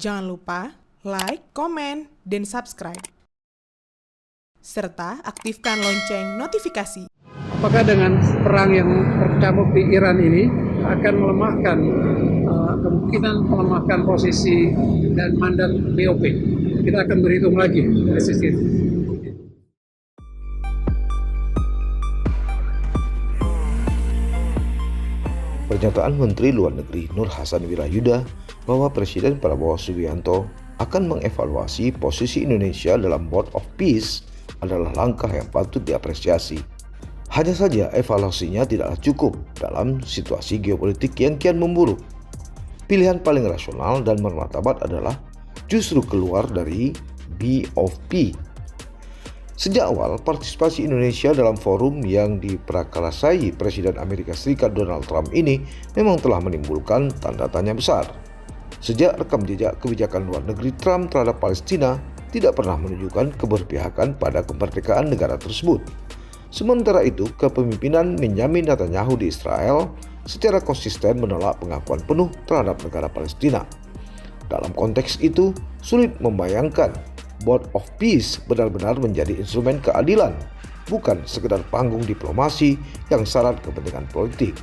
Jangan lupa like, komen, dan subscribe. Serta aktifkan lonceng notifikasi. Apakah dengan perang yang tercamuk di Iran ini akan melemahkan kemungkinan melemahkan posisi dan mandat BOP? Kita akan berhitung lagi dari sisi itu. Pernyataan Menteri Luar Negeri Nur Hasan Wirayuda bahwa Presiden Prabowo Subianto akan mengevaluasi posisi Indonesia dalam Board of Peace adalah langkah yang patut diapresiasi. Hanya saja evaluasinya tidaklah cukup dalam situasi geopolitik yang kian memburuk. Pilihan paling rasional dan bermartabat adalah justru keluar dari BOP. Sejak awal, partisipasi Indonesia dalam forum yang diprakarsai Presiden Amerika Serikat Donald Trump ini memang telah menimbulkan tanda tanya besar. Sejak rekam jejak kebijakan luar negeri Trump terhadap Palestina tidak pernah menunjukkan keberpihakan pada kemerdekaan negara tersebut. Sementara itu, kepemimpinan Benjamin Netanyahu di Israel secara konsisten menolak pengakuan penuh terhadap negara Palestina. Dalam konteks itu, sulit membayangkan Board of Peace benar-benar menjadi instrumen keadilan, bukan sekedar panggung diplomasi yang syarat kepentingan politik.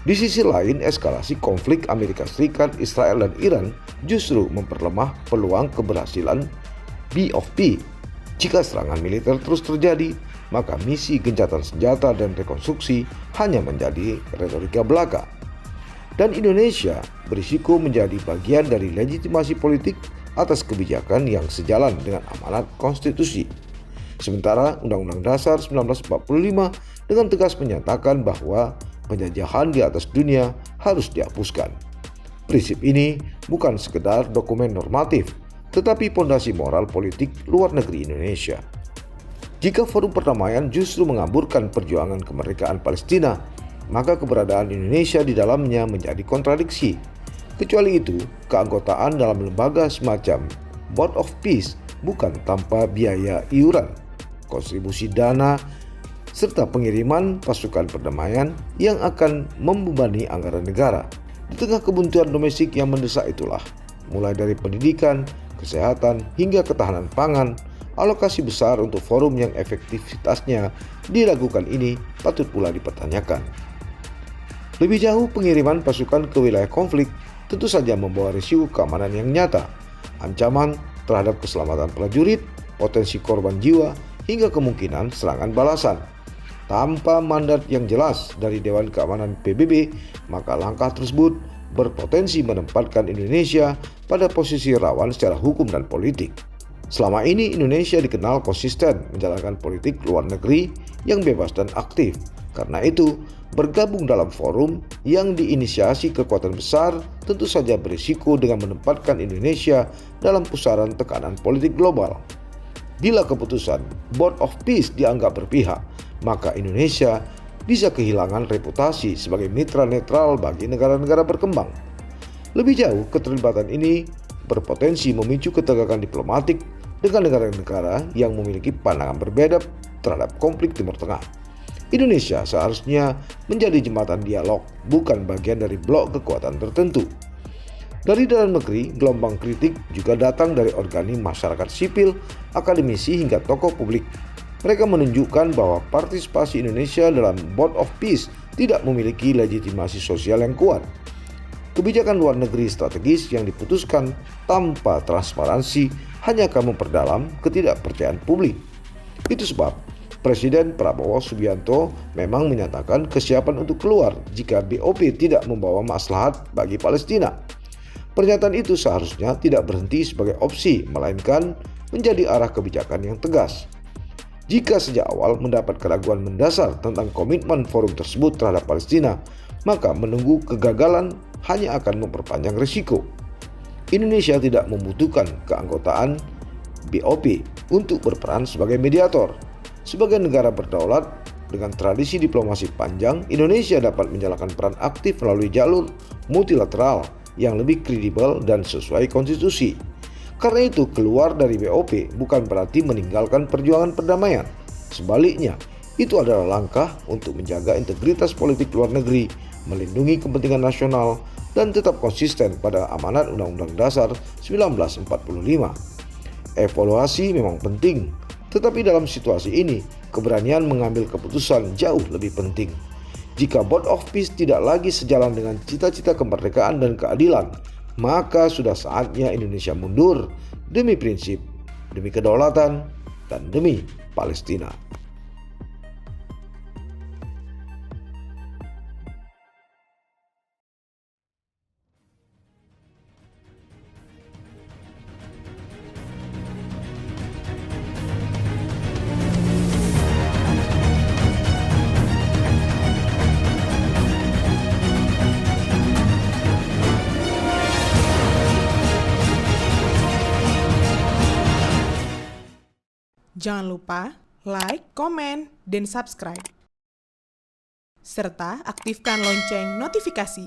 Di sisi lain, eskalasi konflik Amerika Serikat, Israel, dan Iran justru memperlemah peluang keberhasilan BOP. Jika serangan militer terus terjadi, maka misi gencatan senjata dan rekonstruksi hanya menjadi retorika belaka. Dan Indonesia berisiko menjadi bagian dari legitimasi politik atas kebijakan yang sejalan dengan amanat konstitusi. Sementara Undang-Undang Dasar 1945 dengan tegas menyatakan bahwa penjajahan di atas dunia harus dihapuskan. Prinsip ini bukan sekedar dokumen normatif, tetapi pondasi moral politik luar negeri Indonesia. Jika forum perdamaian justru mengaburkan perjuangan kemerdekaan Palestina, maka keberadaan Indonesia di dalamnya menjadi kontradiksi. Kecuali itu, keanggotaan dalam lembaga semacam Board of Peace bukan tanpa biaya iuran, kontribusi dana, serta pengiriman pasukan perdamaian yang akan membebani anggaran negara. Di tengah kebuntuan domestik yang mendesak itulah, mulai dari pendidikan, kesehatan, hingga ketahanan pangan, alokasi besar untuk forum yang efektivitasnya diragukan ini patut pula dipertanyakan. Lebih jauh, pengiriman pasukan ke wilayah konflik tentu saja membawa risiko keamanan yang nyata, ancaman terhadap keselamatan prajurit, potensi korban jiwa, hingga kemungkinan serangan balasan. Tanpa mandat yang jelas dari Dewan Keamanan PBB, maka langkah tersebut berpotensi menempatkan Indonesia pada posisi rawan secara hukum dan politik. Selama ini Indonesia dikenal konsisten menjalankan politik luar negeri yang bebas dan aktif. Karena itu, bergabung dalam forum yang diinisiasi kekuatan besar tentu saja berisiko dengan menempatkan Indonesia dalam pusaran tekanan politik global. Bila keputusan Board of Peace dianggap berpihak, maka Indonesia bisa kehilangan reputasi sebagai mitra netral bagi negara-negara berkembang. Lebih jauh, keterlibatan ini berpotensi memicu ketegangan diplomatik dengan negara-negara yang memiliki pandangan berbeda terhadap konflik Timur Tengah. Indonesia seharusnya menjadi jembatan dialog, bukan bagian dari blok kekuatan tertentu. Dari dalam negeri, gelombang kritik juga datang dari organisasi masyarakat sipil, akademisi, hingga tokoh publik. Mereka menunjukkan bahwa partisipasi Indonesia dalam Board of Peace tidak memiliki legitimasi sosial yang kuat. Kebijakan luar negeri strategis yang diputuskan tanpa transparansi hanya akan memperdalam ketidakpercayaan publik. Itu sebab Presiden Prabowo Subianto memang menyatakan kesiapan untuk keluar jika BOP tidak membawa maslahat bagi Palestina. Pernyataan itu seharusnya tidak berhenti sebagai opsi, melainkan menjadi arah kebijakan yang tegas. Jika sejak awal mendapat keraguan mendasar tentang komitmen forum tersebut terhadap Palestina, maka menunggu kegagalan hanya akan memperpanjang risiko. Indonesia tidak membutuhkan keanggotaan BOP untuk berperan sebagai mediator. Sebagai negara berdaulat dengan tradisi diplomasi panjang, Indonesia dapat menjalankan peran aktif melalui jalur multilateral yang lebih kredibel dan sesuai konstitusi. Karena itu, keluar dari BOP bukan berarti meninggalkan perjuangan perdamaian. Sebaliknya, itu adalah langkah untuk menjaga integritas politik luar negeri, melindungi kepentingan nasional, dan tetap konsisten pada amanat Undang-Undang Dasar 1945. Evaluasi memang penting, tetapi dalam situasi ini, keberanian mengambil keputusan jauh lebih penting. Jika Board of Peace tidak lagi sejalan dengan cita-cita kemerdekaan dan keadilan, maka sudah saatnya Indonesia mundur demi prinsip, demi kedaulatan, dan demi Palestina. Jangan lupa like, komen, dan subscribe. Serta aktifkan lonceng notifikasi.